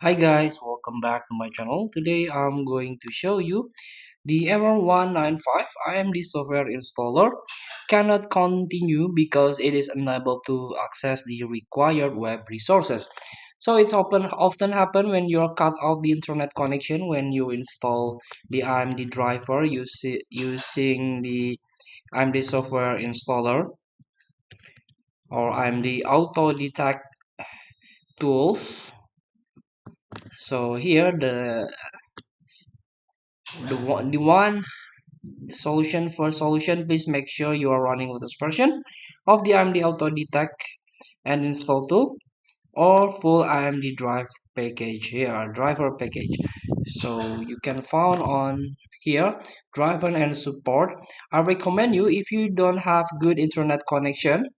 Hi guys, welcome back to my channel. Today I'm going to show you the error 195 AMD software installer cannot continue because it is unable to access the required web resources. So it's often happen when you're cut out the internet connection when you install the AMD driver using the AMD software installer or AMD auto detect tools. So here the one solution for solution, please make sure you are running latest version of the AMD Auto Detect and install tool or full AMD drive package here, driver package. So you can found on here driver and support. I recommend you if you don't have good internet connection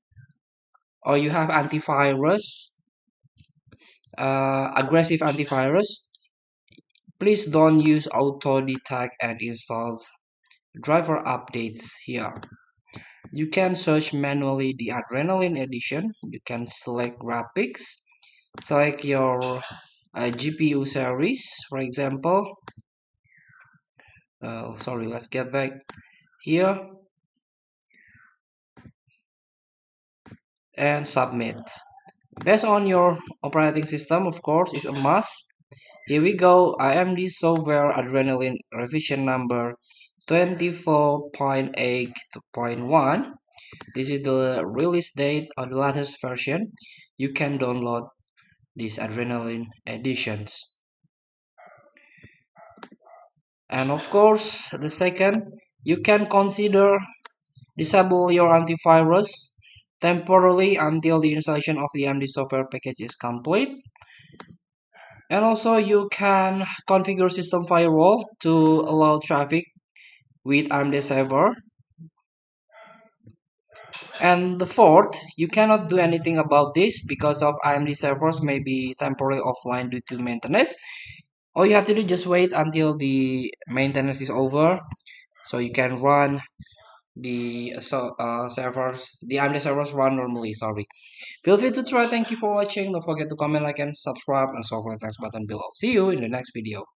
or you have antivirus, aggressive antivirus, please don't use auto detect and install driver updates here. You can search manually the Adrenaline edition. You can select graphics, select your GPU series, for example. Sorry, let's get back here and submit. Based on your operating system, of course, is a must. Here we go. AMD software Adrenaline revision number 24.8.1. This is the release date of the latest version. You can download these Adrenaline editions. And of course, the second, you can consider disable your antivirus temporarily until the installation of the AMD software package is complete. And also you can configure system firewall to allow traffic with AMD server. And the fourth, you cannot do anything about this because of AMD servers may be temporarily offline due to maintenance. All you have to do is just wait until the maintenance is over so you can run servers, the AMD servers run normally. Sorry. Feel free to try. Thank you for watching. Don't forget to comment, like, and subscribe, and so click the next button below. See you in the next video.